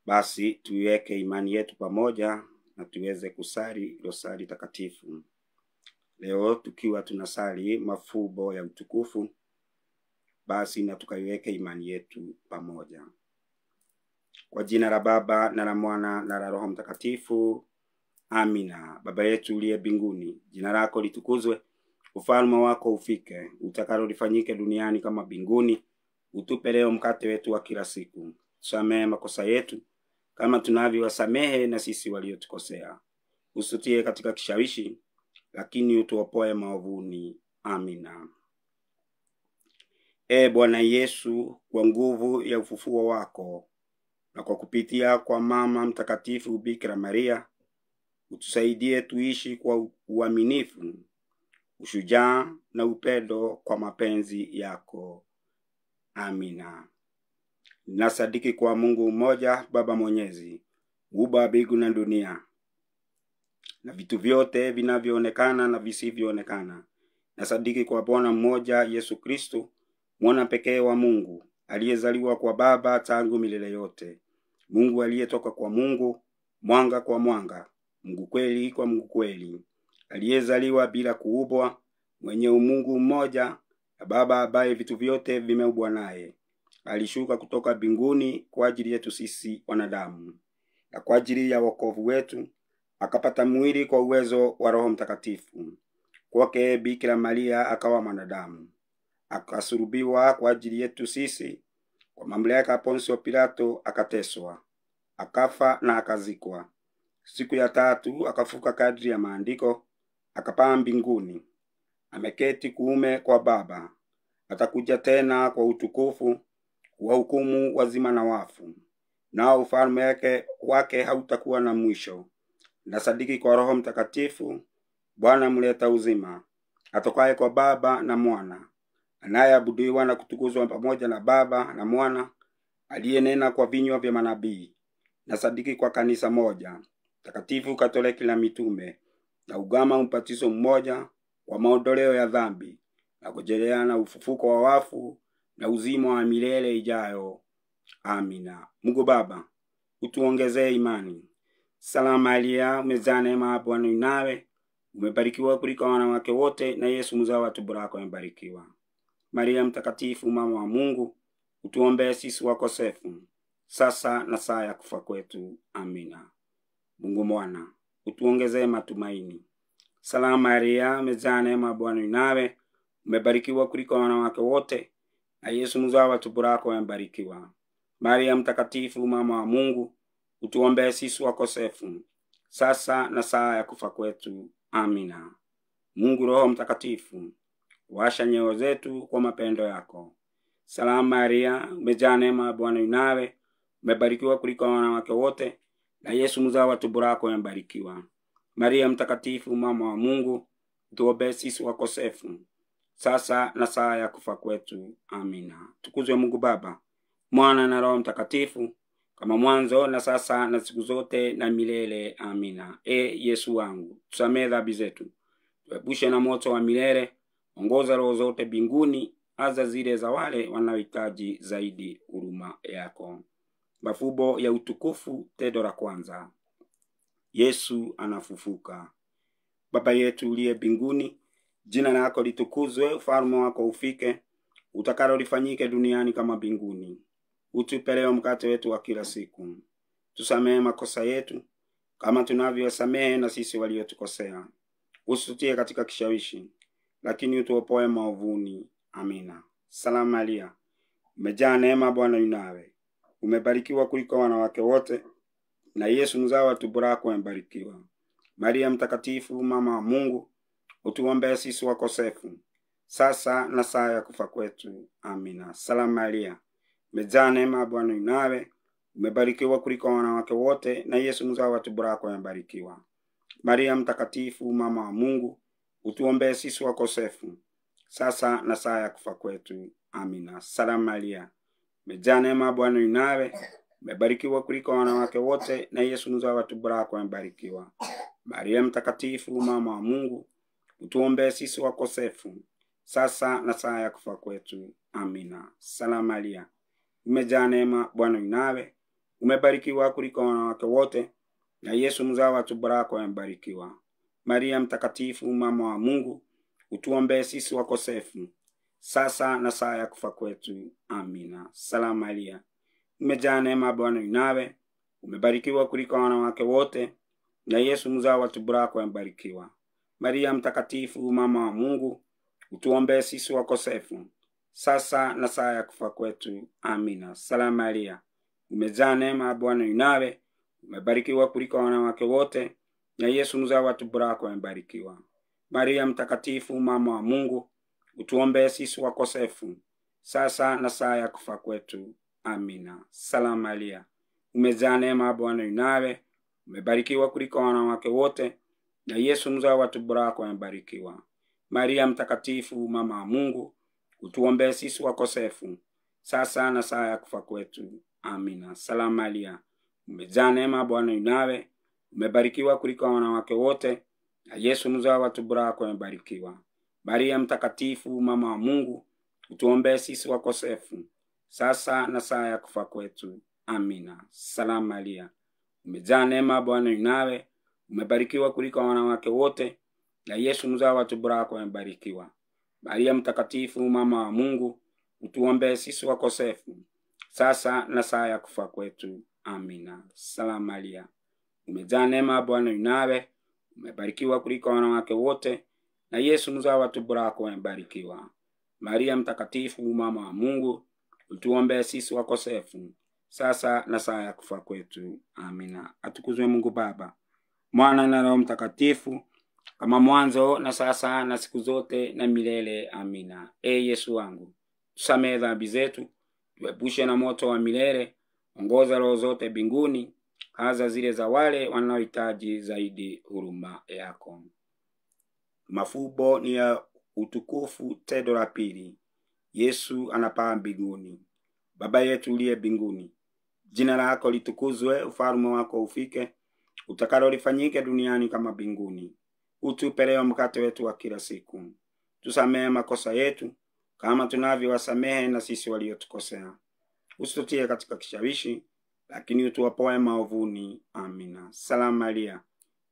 Basi tuiweke imani yetu pamoja na tuweze kusali rosari takatifu. Leo tukiwa tunasali mafumbo ya utukufu, basi na tukaiweke imani yetu pamoja. Kwa jina la Baba na la Mwana na la Roho Mtakatifu. Amina. Baba yetu uliye mbinguni, jina lako litukuzwe, ufalme wako ufike, utakalo lifanyike duniani kama mbinguni. Utupe leo mkate wetu wa kila siku. Tusamehe makosa yetu kama tunavyowasamehe na sisi waliotukosea. Usitie katika kishawishi, lakini utuopoe maovuni. Amina. Bwana Yesu, kwa nguvu ya ufufuo wako na kwa kupitia kwa mama mtakatifu Bikira Maria, utusaidie tuishi kwa uaminifu, ushujaa na upendo kwa mapenzi yako. Amina. Nasadiki kwa Mungu mmoja, Baba Mwenyezi, Muumba mbingu na dunia na vitu vyote vinavyoonekana na visivyoonekana. Nasadiki kwa Bwana mmoja, Yesu Kristo, mwana pekee wa Mungu, aliyezaliwa kwa Baba tangu milele yote, Mungu aliyetoka kwa Mungu, mwanga kwa mwanga, Mungu kweli kwa Mungu kweli, aliyezaliwa bila kuumbwa, mwenye umungu mmoja, na Baba ambaye vitu vyote vimeumbwa naye. Alishuka kutoka mbinguni kwa ajili yetu sisi wanadamu, na kwa ajili ya wokovu wetu akapata mwili kwa uwezo wa Roho Mtakatifu. Kwake Bikira Maria akawa mwanadamu, akasulubiwa kwa ajili yetu sisi. Kwa mamlaka ya Ponsio Pilato akateswa, akafa na akazikwa. Siku ya tatu akafuka kadri ya maandiko, akapaa mbinguni, ameketi kuume kwa Baba. Atakuja tena kwa utukufu wa hukumu wazima na wafu, nao ufalme wake hautakuwa na mwisho. Nasadiki kwa Roho Mtakatifu, Bwana mleta uzima, atokaye kwa Baba na Mwana, anayeabudiwa na kutukuzwa pamoja na Baba na Mwana, aliyenena kwa vinywa vya manabii. Nasadiki kwa kanisa moja takatifu Katoliki la mitume, na ugama ubatizo mmoja kwa maondoleo ya dhambi, na kujelea na ufufuko wa wafu na uzima wa milele ijayo. Amina. Mungu Baba, utuongezee imani. Salamu Maria, umejaa neema, Bwana yu nawe, umebarikiwa kuliko wanawake wote, na Yesu mzao wa tumbo lako amebarikiwa. Maria mtakatifu, mama wa Mungu, utuombee sisi wakosefu, sasa na saa ya kufa kwetu. Amina. Mungu Mwana, utuongezee matumaini. Salamu Maria, umejaa neema, Bwana yu nawe, umebarikiwa kuliko wanawake wote, na Yesu mzao wa tumbo lako amebarikiwa. Maria mtakatifu, mama wa Mungu, utuombee sisi wakosefu, sasa na saa ya kufa kwetu. Amina. Mungu Roho Mtakatifu, washa nyoyo zetu kwa mapendo yako. Salamu Maria, umejaa neema, Bwana yu nawe, umebarikiwa kuliko wanawake wote, na Yesu mzao wa tumbo lako amebarikiwa. Maria mtakatifu, mama wa Mungu, utuombee sisi wakosefu, sasa na saa ya kufa kwetu. Amina. Tukuzwe Mungu Baba, Mwana na Roho Mtakatifu, kama mwanzo na sasa na siku zote na milele. Amina. Yesu wangu, tusamehe dhambi zetu, tuepushe na moto wa milele, ongoza roho zote mbinguni, hasa zile za wale wanaohitaji zaidi huruma yako. Mafumbo ya utukufu, tendo la kwanza. Yesu anafufuka. Baba yetu uliye mbinguni, jina lako litukuzwe, ufalme wako ufike, utakalo lifanyike duniani kama mbinguni. Utupe leo mkate wetu wa kila siku. Tusamehe makosa yetu kama tunavyowasamehe na sisi waliotukosea. Usitie katika kishawishi, lakini utuopoe maovuni. Amina. Salamu Maria, umejaa neema, Bwana yu nawe, umebarikiwa kuliko wanawake wote, na Yesu mzao wa tumbo lako amebarikiwa. Maria mtakatifu, mama wa Mungu, utuombee sisi wakosefu, sasa na saa ya kufa kwetu. Amina. Salamu Maria, umejaa neema, Bwana yu nawe, umebarikiwa kuliko wanawake wote, na Yesu mzao wa tumbo lako amebarikiwa. Maria mtakatifu, mama wa Mungu, utuombee sisi wakosefu, sasa na saa ya kufa kwetu. Amina. Salamu Maria, umejaa neema, Bwana yu nawe, umebarikiwa kuliko wanawake wote, na Yesu mzao wa tumbo lako amebarikiwa. Maria mtakatifu, mama wa Mungu, utuombee sisi wakosefu, sasa na saa ya kufa kwetu. Amina. Salamu Maria, umejaa neema, Bwana yu nawe, umebarikiwa kuliko wanawake wote, na Yesu mzao wa tumbo lako amebarikiwa. Maria mtakatifu, mama wa Mungu, utuombee sisi wakosefu, sasa na saa ya kufa kwetu. Amina. Salamu Maria, umejaa neema, Bwana yu nawe, umebarikiwa kuliko wanawake wote, na Yesu mzao wa tumbo lako amebarikiwa. Maria mtakatifu, mama wa Mungu, utuombee sisi wakosefu, sasa na saa ya kufa kwetu. Amina. Salamu Maria, umejaa neema, Bwana yu nawe, umebarikiwa kuliko wanawake wote, na Yesu mzao wa tumbo lako amebarikiwa. Maria mtakatifu, mama wa Mungu, utuombee sisi wakosefu, sasa na saa ya kufa kwetu. Amina. Salamu Maria, umejaa neema, Bwana yu nawe, umebarikiwa kuliko wanawake wote, na Yesu mzao wa tumbo lako amebarikiwa. Maria mtakatifu, mama wa Mungu, utuombee sisi wakosefu, sasa na saa ya kufa kwetu. Amina. Salamu Maria, umejaa neema, Bwana yu nawe, umebarikiwa kuliko wanawake wote, na Yesu mzao wa tumbo lako amebarikiwa. Maria mtakatifu, mama wa Mungu, utuombee sisi wakosefu, sasa na saa ya kufa kwetu. Amina. Salamu Maria, umejaa neema, Bwana yu nawe, umebarikiwa kuliko wanawake wote, na Yesu mzao wa tumbo lako amebarikiwa. Maria mtakatifu, mama wa Mungu, utuombee sisi wakosefu, sasa na saa ya kufa kwetu. Amina. Salamu Maria, umejaa neema, Bwana yu nawe, umebarikiwa kuliko wanawake wote, na Yesu mzao wa tumbo lako amebarikiwa. Maria mtakatifu, mama wa Mungu, utuombee sisi wakosefu, sasa na saa ya kufa kwetu. Amina. Atukuzwe Mungu Baba, Mwana na Roho Mtakatifu, kama mwanzo na sasa na siku zote na milele. Amina. Yesu wangu, tusamehe dhambi zetu, tuepushe na moto wa milele, ongoza roho zote mbinguni, hasa zile za wale wanaohitaji zaidi huruma yako. Mafumbo ni ya utukufu. Tendo la pili, Yesu anapaa mbinguni. Baba yetu uliye mbinguni, jina lako litukuzwe, ufalme wako ufike, utakalo lifanyike duniani kama mbinguni. Utupe leo mkate wetu wa kila siku. Tusamehe makosa yetu kama tunavyowasamehe na sisi waliotukosea. Usitutie katika kishawishi, lakini utuopoe maovuni. Amina. Salamu Maria,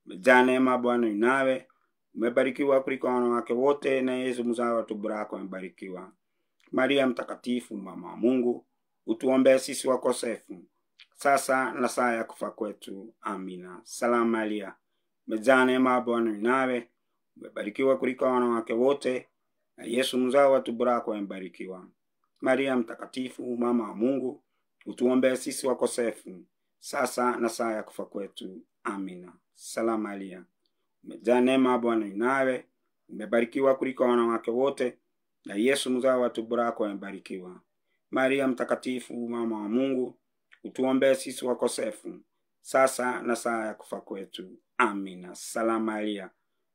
umejaa neema, Bwana yu nawe, umebarikiwa kuliko wanawake wote, na Yesu mzao wa tumbo lako amebarikiwa. Maria mtakatifu, mama wa Mungu, utuombee sisi wakosefu, sasa na saa ya kufa kwetu. Amina. Salamu Maria, umejaa neema, Bwana yu nawe, umebarikiwa kuliko wanawake wote, na Yesu mzao wa tumbo lako amebarikiwa. Maria mtakatifu, mama wa Mungu, utuombee sisi wakosefu, sasa na saa ya kufa kwetu. Amina. Salamu Maria, umejaa neema, Bwana yu nawe, umebarikiwa kuliko wanawake wote, na Yesu mzao wa tumbo lako amebarikiwa. Maria mtakatifu, mama wa Mungu, utuombee sisi wakosefu, sasa na saa ya kufa kwetu. Amina. Salamu Maria,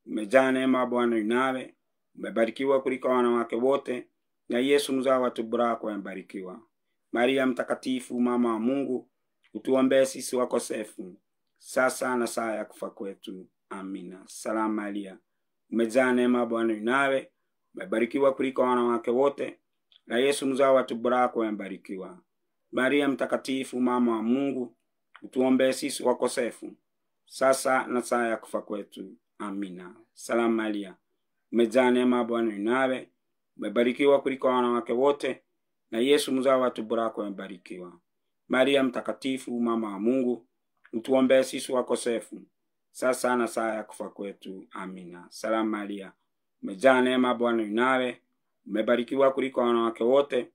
umejaa neema, Bwana yu nawe, umebarikiwa kuliko wanawake wote, na Yesu mzao wa tumbo lako amebarikiwa. Maria mtakatifu, mama wa Mungu, utuombee sisi wakosefu, sasa na saa ya kufa kwetu. Amina. Salamu Maria, umejaa neema, Bwana yu nawe, umebarikiwa kuliko wanawake wote, na Yesu mzao wa tumbo lako amebarikiwa. Maria mtakatifu, mama wa Mungu, utuombee sisi wakosefu, sasa na saa ya kufa kwetu. Amina. Salamu Maria, umejaa neema, Bwana yu nawe, umebarikiwa kuliko wanawake wote, na Yesu mzao wa tumbo lako amebarikiwa. Maria mtakatifu, mama wa Mungu, utuombee sisi wakosefu, sasa na saa ya kufa kwetu. Amina. Salamu Maria, umejaa neema, Bwana yu nawe, umebarikiwa kuliko wanawake wote,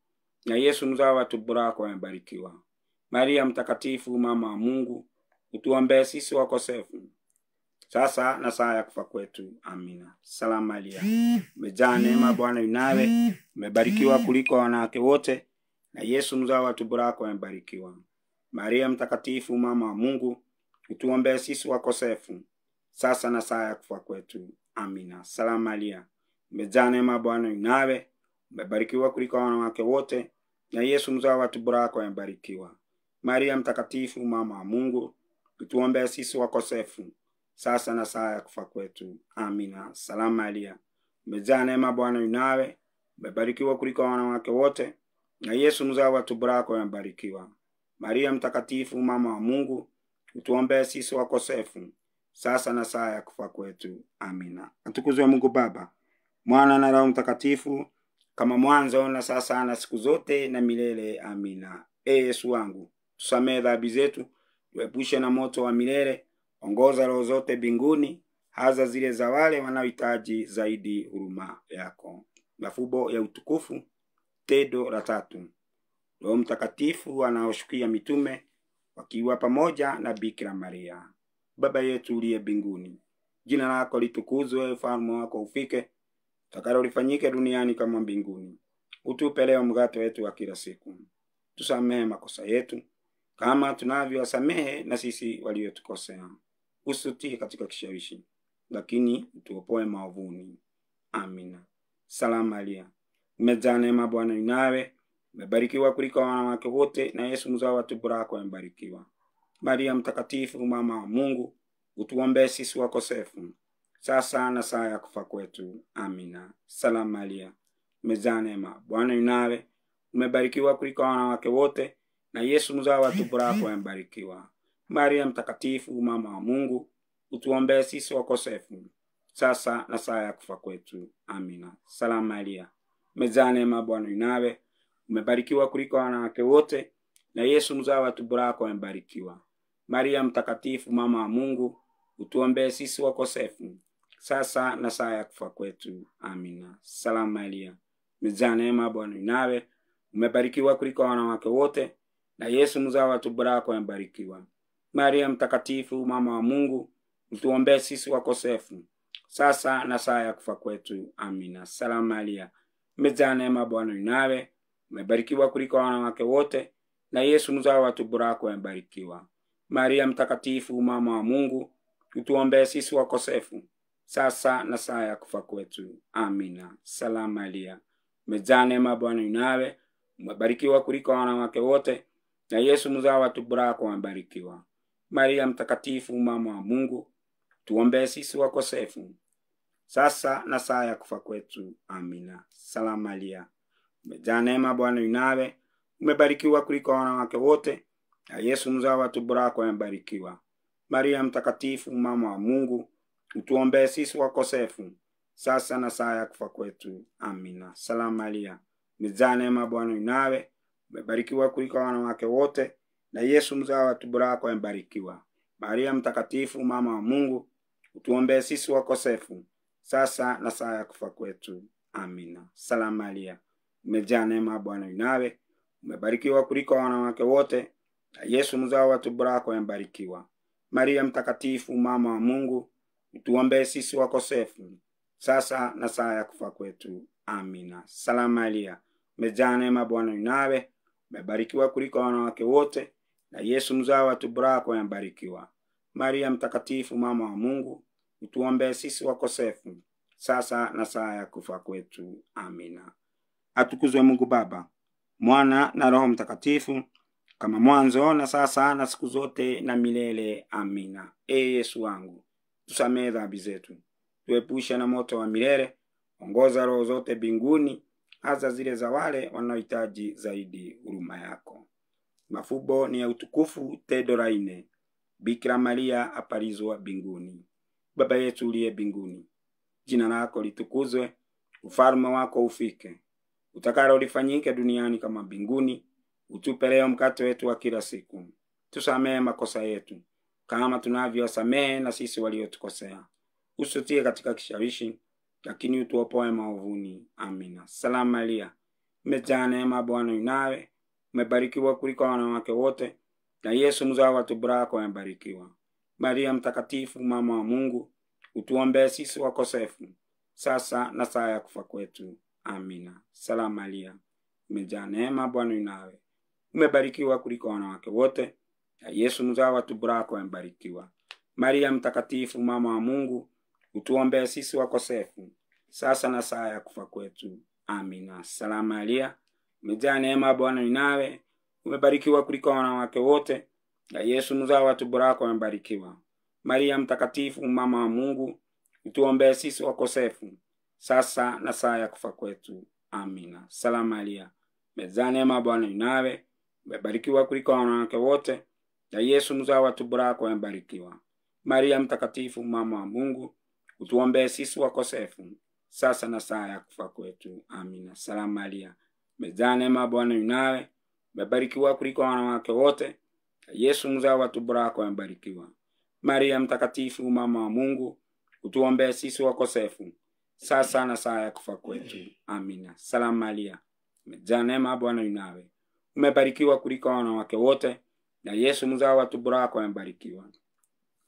na Yesu mzao wa tumbo lako amebarikiwa. Maria mtakatifu, mama wa Mungu, utuombee sisi wakosefu, sasa na saa ya kufa kwetu. Amina. Salamu Maria, umejaa neema, Bwana yu nawe, umebarikiwa kuliko wanawake wote, na Yesu mzao wa tumbo lako amebarikiwa. Maria mtakatifu, mama wa Mungu, utuombee sisi wakosefu, sasa na saa ya kufa kwetu. Amina. Salamu Maria, umejaa neema, Bwana yu nawe, umebarikiwa kuliko wanawake wote, na Yesu mzao wa tumbo lako amebarikiwa. Maria mtakatifu, mama wa Mungu, utuombee sisi wakosefu, sasa na saa ya kufa kwetu. Amina. Salamu Maria, umejaa neema, Bwana yu nawe, umebarikiwa kuliko wanawake wote, na Yesu mzao wa tumbo lako amebarikiwa. Maria mtakatifu, mama wa Mungu, utuombee sisi wakosefu, sasa na saa ya kufa kwetu. Amina. Atukuzwe Mungu Baba, Mwana na Roho Mtakatifu, kama mwanzo na sasa na siku zote na milele. Amina. Yesu wangu, tusamehe dhambi zetu, tuepushe na moto wa milele, ongoza roho zote mbinguni, hasa zile za wale wanaohitaji zaidi huruma yako. Mafumbo ya utukufu, tendo la 3. Roho Mtakatifu anaoshukia mitume wakiwa pamoja na Bikira Maria. Baba yetu uliye mbinguni, jina lako litukuzwe, ufalme wako ufike, utakalo lifanyike duniani kama mbinguni. Utupe leo mkate wetu wa kila siku. Tusamehe makosa yetu kama tunavyowasamehe na sisi waliotukosea. Usitie katika kishawishi, lakini utuopoe maovuni. Amina. Salamu Maria, umejaa neema, Bwana yu nawe, umebarikiwa kuliko wanawake wote, na Yesu mzao wa tumbo lako amebarikiwa. Maria mtakatifu, mama wa Mungu, utuombee sisi wakosefu, sasa na saa ya kufa kwetu. Amina. Salamu Maria, umejaa neema, Bwana yu nawe, umebarikiwa kuliko wanawake wote, na Yesu mzao wa tumbo lako amebarikiwa. Maria mtakatifu, mama wa Mungu, utuombee sisi wakosefu, sasa na saa ya kufa kwetu. Amina. Salamu Maria, umejaa neema, Bwana yu nawe, umebarikiwa kuliko wanawake wote, na Yesu mzao wa tumbo lako amebarikiwa. Maria mtakatifu, mama wa Mungu, utuombee sisi wakosefu, sasa na saa ya kufa kwetu. Amina. Salamu Maria, umejaa neema, Bwana yu nawe, umebarikiwa kuliko wanawake wote, na Yesu mzao wa tumbo lako amebarikiwa. Maria mtakatifu, mama wa Mungu, utuombee sisi wakosefu, sasa na saa ya kufa kwetu. Amina. Salamu Maria, umejaa neema, Bwana yu nawe, umebarikiwa kuliko wanawake wote, na Yesu mzao wa tumbo lako amebarikiwa. Maria mtakatifu, mama wa Mungu, utuombee sisi wakosefu, sasa na saa ya kufa kwetu. Amina. Salamu Maria, umejaa neema, Bwana yu nawe, umebarikiwa kuliko wanawake wote, na Yesu mzao wa tumbo lako amebarikiwa. Maria mtakatifu, mama wa Mungu, tuombee sisi wakosefu, sasa na saa ya kufa kwetu. Amina. Salamu Maria, umejaa neema, Bwana yu nawe, umebarikiwa kuliko wanawake wote, na Yesu mzao wa tumbo lako amebarikiwa. Maria mtakatifu, mama wa Mungu, utuombee sisi wakosefu, sasa na saa ya kufa kwetu. Amina. Salamu Maria, umejaa neema, Bwana yu nawe, umebarikiwa kuliko wanawake wote, na Yesu mzao wa tumbo lako amebarikiwa. Maria mtakatifu, mama wa Mungu, utuombee sisi wakosefu, sasa na saa ya kufa kwetu. Amina. Salamu Maria, umejaa neema, Bwana yu nawe, umebarikiwa kuliko wanawake wote, na Yesu mzao wa tumbo lako amebarikiwa. Maria mtakatifu, mama wa Mungu, utuombee sisi wakosefu, sasa na saa ya kufa kwetu. Amina. Salamu Maria, umejaa neema, Bwana yu nawe, umebarikiwa kuliko wanawake wote, na Yesu mzao wa tumbo lako amebarikiwa. Maria mtakatifu, mama wa Mungu, utuombee sisi wakosefu, sasa na saa ya kufa kwetu. Amina. Atukuzwe Mungu Baba, Mwana na Roho Mtakatifu, kama mwanzo na sasa na siku zote na milele. Amina. Yesu wangu, tusamehe dhambi zetu, tuepushe na moto wa milele, ongoza roho zote mbinguni, hasa zile za wale wanaohitaji zaidi huruma yako. Mafumbo ni ya utukufu, tendo la 4. Bikira Maria apalizwa mbinguni. Baba yetu uliye mbinguni, jina lako litukuzwe, ufalme wako ufike, utakalo lifanyike duniani kama mbinguni. Utupe leo mkate wetu wa kila siku. Tusamehe makosa yetu kama tunavyowasamehe na sisi waliotukosea. Usitie katika kishawishi, lakini utuopoe maovuni. Amina. Salamu Maria, umejaa neema, Bwana yu nawe, umebarikiwa kuliko wanawake wote, na Yesu mzao wa tumbo lako amebarikiwa. Maria mtakatifu, mama wa Mungu, utuombee sisi wakosefu, sasa na saa ya kufa kwetu. Amina. Salamu Maria, umejaa neema, Bwana yu nawe, umebarikiwa kuliko wanawake wote, na Yesu mzao wa tumbo lako amebarikiwa. Maria mtakatifu, mama wa Mungu, utuombee sisi wakosefu, sasa na saa ya kufa kwetu. Amina. Salamu Maria, umejaa neema, Bwana yu nawe, umebarikiwa kuliko wanawake wote, na Yesu mzao wa tumbo lako amebarikiwa. Maria mtakatifu, mama wa Mungu, utuombee sisi wakosefu, sasa na saa ya kufa kwetu. Amina. Salamu Maria, umejaa neema, Bwana yu nawe, umebarikiwa kuliko wanawake wote, na Yesu mzao wa tumbo lako amebarikiwa. Maria mtakatifu, mama wa Mungu, utuombee sisi wakosefu, sasa na saa ya kufa kwetu. Amina. Salamu Maria, umejaa neema, Bwana yu nawe, umebarikiwa kuliko wanawake wote, na Yesu mzao wa tumbo lako amebarikiwa. Maria mtakatifu, mama wa Mungu, utuombee sisi wakosefu, sasa na saa ya kufa kwetu. Amina. Salamu Maria, umejaa neema, Bwana yu nawe, umebarikiwa kuliko wanawake wote, na Yesu mzao wa tumbo lako amebarikiwa.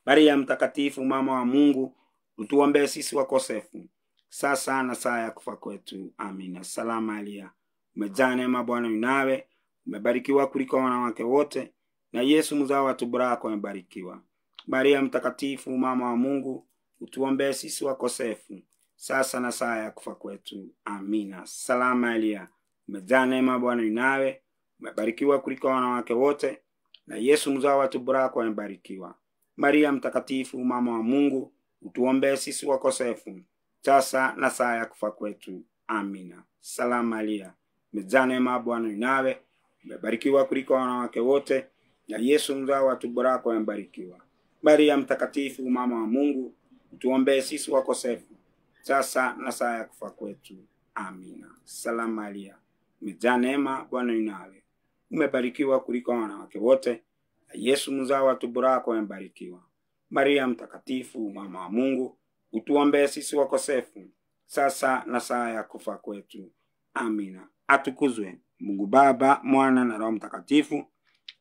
Maria mtakatifu, mama wa Mungu, utuombee sisi wakosefu, sasa na saa ya kufa kwetu. Amina. Salamu Maria, umejaa neema, Bwana yu nawe, umebarikiwa kuliko wanawake wote, na Yesu mzao wa tumbo lako amebarikiwa. Maria mtakatifu, mama wa Mungu, utuombee sisi wakosefu, sasa na saa ya kufa kwetu. Amina. Salamu Maria, umejaa neema, Bwana yu nawe, umebarikiwa kuliko wanawake wote, na Yesu mzao wa tumbo lako amebarikiwa. Maria mtakatifu, mama wa Mungu, utuombee sisi wakosefu, sasa na saa ya kufa kwetu. Amina. Salamu Maria, umejaa neema, Bwana yu nawe, umebarikiwa kuliko wanawake wote, na Yesu mzao wa tumbo lako amebarikiwa. Maria mtakatifu, mama wa Mungu, utuombee sisi wakosefu, sasa na saa ya kufa kwetu. Amina. Salamu Maria, umejaa neema, Bwana yu nawe, umebarikiwa kuliko wanawake wote, na Yesu mzao wa tumbo lako amebarikiwa. Maria mtakatifu, mama wa Mungu, utuombee sisi wakosefu, sasa na saa ya kufa kwetu. Amina. Atukuzwe Mungu Baba, Mwana na Roho Mtakatifu,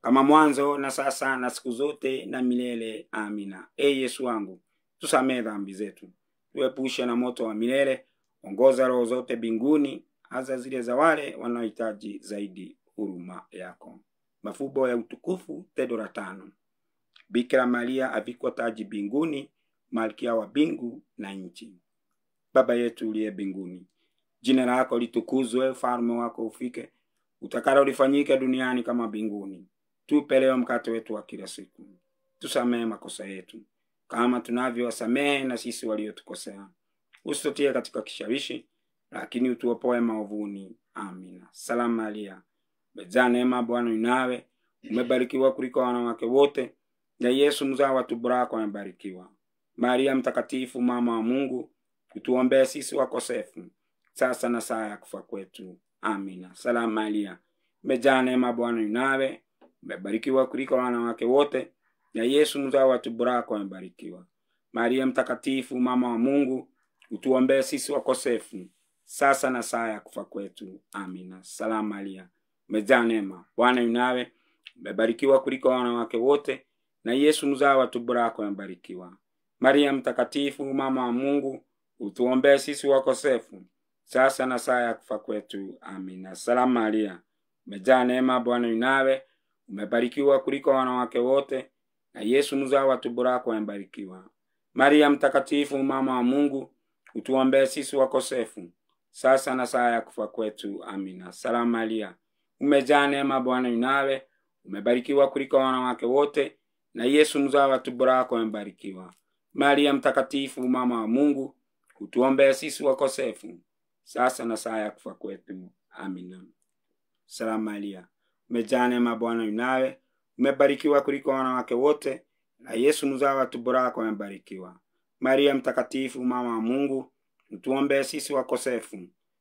kama mwanzo na sasa na siku zote na milele. Amina. Yesu wangu, tusamehe dhambi zetu, tuepushe na moto wa milele, ongoza roho zote mbinguni, hasa zile za wale wanaohitaji zaidi huruma yako. Mafumbo ya utukufu, tendo la 5. Bikira Maria avikwa taji mbinguni, malkia wa mbingu na nchi. Baba yetu uliye mbinguni, jina lako litukuzwe, ufalme wako ufike, utakalo lifanyike duniani kama mbinguni. Tupe leo mkate wetu wa kila siku. Tusamehe makosa yetu kama tunavyowasamehe na sisi waliotukosea, usitutie katika kishawishi, lakini utuopoe maovuni. Amina. Salamu Maria, umejaa neema, Bwana yu nawe, umebarikiwa kuliko wanawake wote, na Yesu mzao wa tumbo lako amebarikiwa. Maria mtakatifu, mama wa Mungu, utuombee sisi wakosefu, sasa na saa ya kufa kwetu. Amina. Salamu Maria, umejaa neema, Bwana yu nawe, umebarikiwa kuliko wanawake wote, na Yesu mzao wa tumbo lako amebarikiwa. Maria mtakatifu, mama wa Mungu, utuombee sisi wakosefu, sasa na saa ya kufa kwetu. Amina. Salamu Maria, umejaa neema, Bwana yu nawe, umebarikiwa kuliko wanawake wote, na Yesu mzao wa tumbo lako amebarikiwa. Maria mtakatifu, mama wa Mungu, utuombee sisi wakosefu, sasa na saa ya kufa kwetu. Amina. Salamu Maria, umejaa neema, Bwana yu nawe, umebarikiwa kuliko wanawake wote, na Yesu mzao wa tumbo lako amebarikiwa. Maria mtakatifu, mama wa Mungu, utuombee sisi wakosefu, sasa na saa ya kufa kwetu. Amina. Salamu Maria, umejaa neema, Bwana yu nawe, umebarikiwa kuliko wanawake wote, na Yesu mzao wa tumbo lako amebarikiwa. Maria mtakatifu, mama wa Mungu, utuombee sisi wakosefu, sasa na saa ya kufa kwetu. Amina. Salamu Maria, umejaa neema, Bwana yu nawe, umebarikiwa kuliko wanawake wote, na Yesu mzao wa tumbo lako amebarikiwa. Maria mtakatifu, mama wa Mungu, utuombee sisi wakosefu,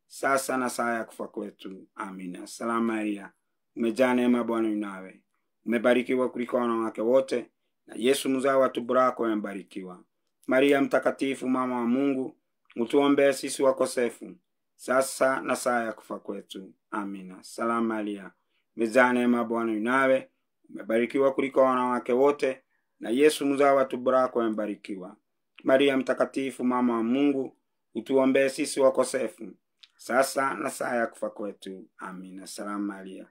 sasa na saa ya kufa kwetu. Amina. Salamu Maria, umejaa neema, Bwana yu nawe, umebarikiwa kuliko wanawake wote, na Yesu mzao wa tumbo lako amebarikiwa. Maria mtakatifu, mama wa Mungu, utuombee sisi wakosefu, sasa na saa ya kufa kwetu. Amina. Salamu Maria, umejaa neema, Bwana yu nawe, umebarikiwa kuliko wanawake wote, na Yesu mzao wa tumbo lako amebarikiwa. Maria mtakatifu, mama wa Mungu, utuombee sisi wakosefu, sasa na saa ya kufa kwetu. Amina. Salamu Maria,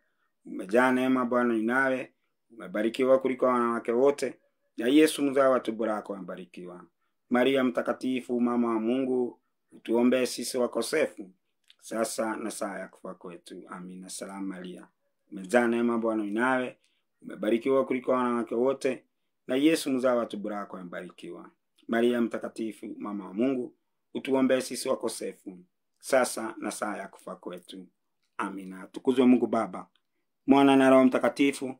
umejaa neema, Bwana yu nawe, umebarikiwa kuliko wanawake wote, na Yesu mzao wa tumbo lako amebarikiwa. Maria mtakatifu, mama wa Mungu, utuombee sisi wakosefu, sasa na saa ya kufa kwetu. Amina. Salamu Maria, umejaa neema, Bwana yu nawe, umebarikiwa kuliko wanawake wote, na Yesu mzao wa tumbo lako amebarikiwa. Maria mtakatifu, mama wa Mungu, utuombee sisi wakosefu, sasa na saa ya kufa kwetu. Amina. Tukuzwe Mungu Baba, Mwana na Roho Mtakatifu,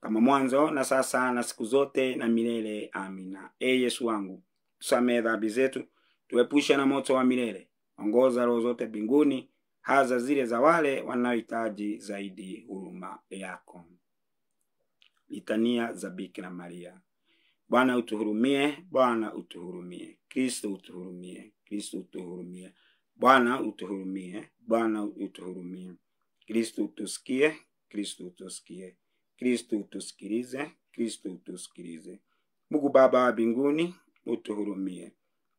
kama mwanzo na sasa na siku zote na milele. Amina. Yesu wangu, tusamehe dhambi zetu, tuepushe na moto wa milele. Ongoza roho zote mbinguni, hasa zile za wale wanaohitaji zaidi huruma yako. Litania za Bikira Maria. Bwana utuhurumie, Bwana utuhurumie. Kristo utuhurumie, Kristo utuhurumie. Bwana utuhurumie, Bwana utuhurumie. Kristo utusikie, Kristo utusikie. Kristo utusikilize, Kristo utusikilize. Mungu Baba wa mbinguni, utuhurumie.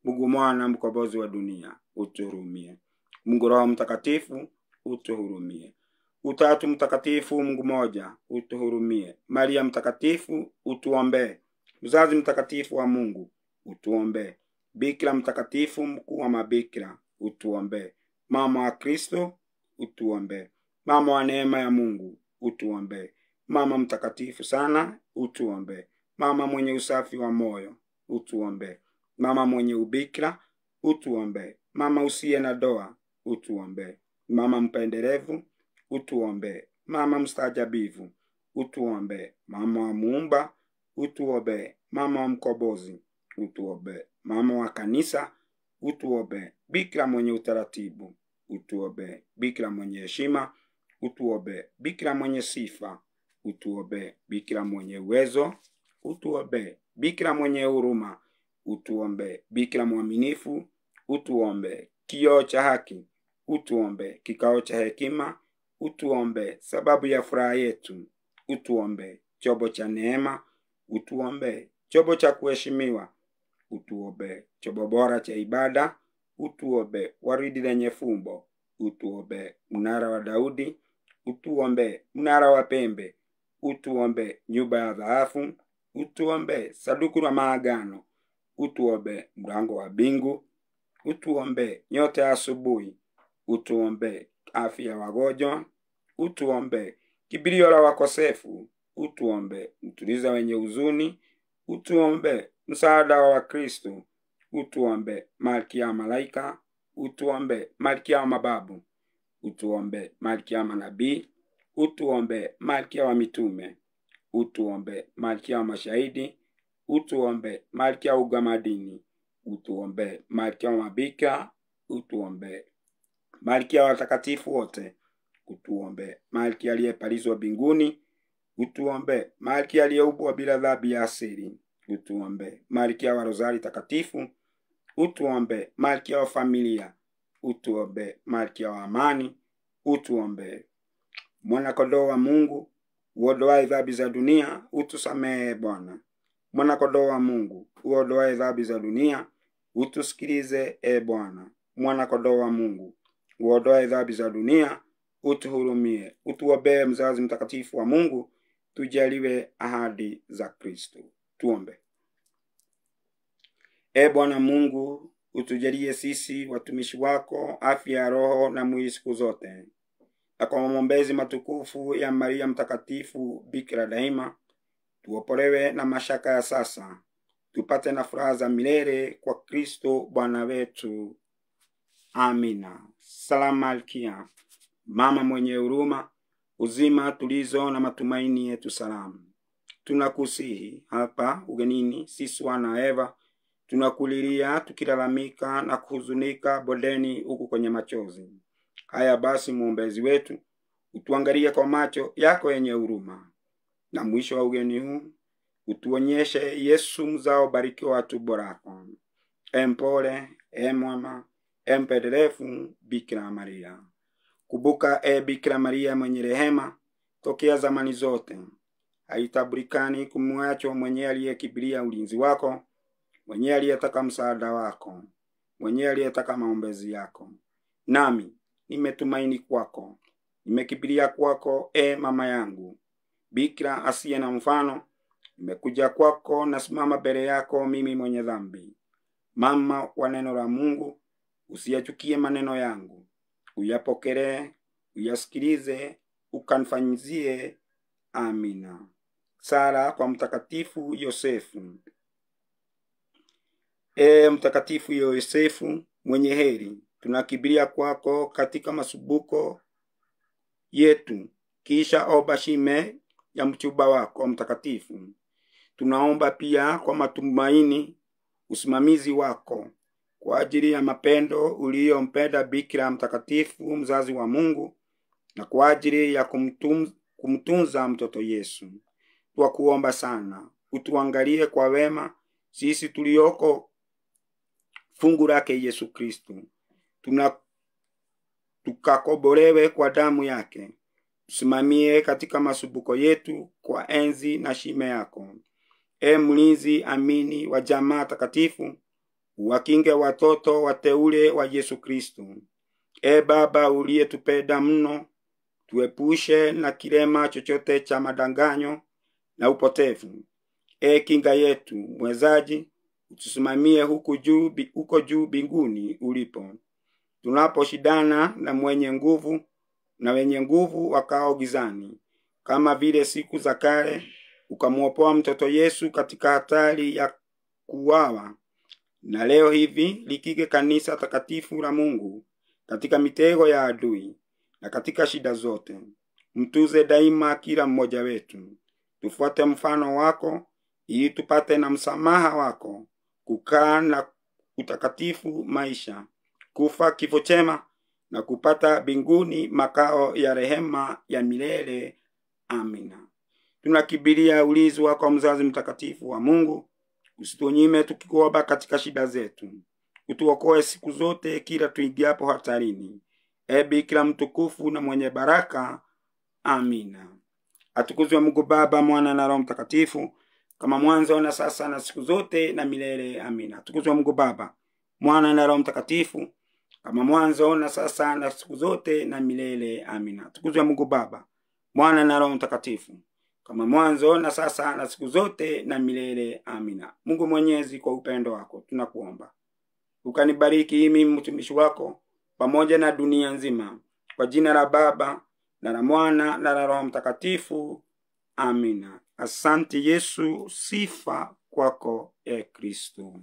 Mungu Mwana mkombozi wa dunia, utuhurumie. Mungu Roho Mtakatifu, utuhurumie. Utatu Mtakatifu Mungu moja, utuhurumie. Maria Mtakatifu, utuombee. Mzazi mtakatifu wa Mungu, utuombee. Bikira Mtakatifu, mkuu wa mabikira, utuombee. Mama wa Kristo, utuombee. Mama wa neema ya Mungu, utuombee. Mama mtakatifu sana, utuombee. Mama mwenye usafi wa moyo, utuombee. Mama mwenye ubikira, utuombee. Mama usiye na doa, utuombee. Mama mpendelevu, utuombee. Mama mstajabivu, utuombee. Mama wa Muumba, utuombee. Mama wa mkombozi, utuombee. Mama wa kanisa, utuombee. Bikira mwenye utaratibu, utuombee. Bikira mwenye heshima, utuombee. Bikira mwenye sifa, utuombee. Bikira mwenye uwezo, utuombee. Bikira mwenye huruma, utuombee. Bikira mwaminifu, utuombee. Kioo cha haki, utuombee. Kikao cha hekima, utuombee. Sababu ya furaha yetu, utuombee. Chombo cha neema, utuombee. Chombo cha kuheshimiwa, utuombee. Chombo bora cha ibada, utuombee. Waridi lenye fumbo, utuombee. Mnara wa Daudi, utuombee. Mnara wa pembe, utuombee. Nyumba ya dhahabu, utuombee. Sanduku la maagano, utuombee. Mlango wa mbingu, utuombee. Nyota ya asubuhi, utuombee. Afya ya wagonjwa, utuombee. Kimbilio la wakosefu, utuombee. Mtuliza wenye huzuni, utuombee. Msaada wa Wakristo, utuombee. Malkia wa malaika, utuombee. Malkia wa mababu, utuombee. Malkia wa manabii, utuombee. Malkia wa mitume, utuombee. Malkia wa mashahidi, utuombee. Malkia wa ugamadini, utuombee. Malkia wa mabikira, utuombee. Malkia wa watakatifu wote, utuombee. Malkia aliyepalizwa mbinguni, utuombee. Malkia aliyeumbwa bila dhambi ya asili, utuombee. Malkia wa rozari takatifu, utuombee. Malkia wa familia, utuombee. Malkia wa amani, utuombee. Mwana kondoo wa Mungu, uondoaye dhambi za dunia, utusamehe Bwana. Mwana kondoo wa Mungu, uondoaye dhambi za dunia, utusikilize Bwana. Mwana kondoo wa Mungu, uondoaye dhambi za dunia, utuhurumie. Utuombee mzazi mtakatifu wa Mungu, tujaliwe ahadi za Kristo. Tuombe. Bwana Mungu, utujalie sisi watumishi wako afya ya roho na mwili siku zote. Na kwa maombezi matukufu ya Maria Mtakatifu Bikira daima, tuopolewe na mashaka ya sasa, tupate na furaha za milele kwa Kristo Bwana wetu. Amina. Salamu Malkia, mama mwenye huruma, uzima, tulizo na matumaini yetu, salamu. Tunakusihi hapa ugenini sisi wana Eva, tunakulilia tukilalamika na kuhuzunika bondeni huku kwenye machozi. Haya basi muombezi wetu, utuangalie kwa macho yako yenye huruma. Na mwisho wa ugeni huu, utuonyeshe Yesu mzao barikiwa wa tumbo lako. Mpole, mwema, mpendelevu Bikira Maria. Kumbuka Bikira Maria mwenye rehema, tokea zamani zote. Haitabulikani kumwacho mwenye aliyekimbilia ulinzi wako, mwenye aliyetaka msaada wako, mwenye aliyetaka maombezi yako. Nami nimetumaini kwako, nimekimbilia kwako mama yangu. Bikira asiye na mfano, nimekuja kwako, nasimama mbele yako mimi mwenye dhambi. Mama wa neno la Mungu, usiyachukie maneno yangu, uyapokelee, uyasikilize, ukanifanyizie. Amina. Sala kwa Mtakatifu Yosefu. Mtakatifu Yosefu mwenye heri, tunakimbilia kwako katika masumbuko yetu. kisha omba shime ya mchumba wako mtakatifu. Tunaomba pia kwa matumaini usimamizi wako kwa ajili ya mapendo uliyompenda Bikira mtakatifu mzazi wa Mungu, na kwa ajili ya kumtunza mtoto Yesu. Twakuomba sana utuangalie kwa wema sisi tulioko fungu lake Yesu Kristo, tukakobolewe kwa damu yake. Tusimamie katika masumbuko yetu kwa enzi na shime yako. Mlinzi amini wa jamaa takatifu, wakinge watoto wateule wa Yesu Kristo. Baba uliyetupenda mno, tuepushe na kilema chochote cha madanganyo na upotevu. Kinga yetu mwezaji, utusimamie huko juu binguni ulipo. Tunaposhidana na mwenye nguvu na wenye nguvu wakao gizani, kama vile siku za kale ukamuopoa mtoto Yesu katika hatari ya kuuawa, na leo hivi likige kanisa takatifu la Mungu katika mitego ya adui na katika shida zote. Mtuze daima kila mmoja wetu. Tufuate mfano wako ili tupate na msamaha wako, kukaa na utakatifu maisha, kufa kifo chema na kupata binguni makao ya rehema ya milele. Amina. Tunakibiria ulinzi wako mzazi mtakatifu wa Mungu. Usitunyime tukikuomba katika shida zetu. Utuokoe siku zote kila tuingiapo hatarini. Bikira mtukufu na mwenye baraka. Amina. Atukuzwe Mungu Baba, Mwana na Roho Mtakatifu, kama mwanzo na sasa na siku zote na milele. Amina. Atukuzwe Mungu Baba, Mwana na Roho Mtakatifu, kama mwanzo na sasa na siku zote na milele. Amina. Atukuzwe Mungu Baba, Mwana na Roho Mtakatifu, kama mwanzo na sasa na siku zote na milele. Amina. Mungu Mwenyezi, kwa upendo wako tunakuomba ukanibariki mimi mtumishi wako pamoja na dunia nzima, kwa jina la Baba na la Mwana na la Roho Mtakatifu. Amina. Asante Yesu, sifa kwako Kristo.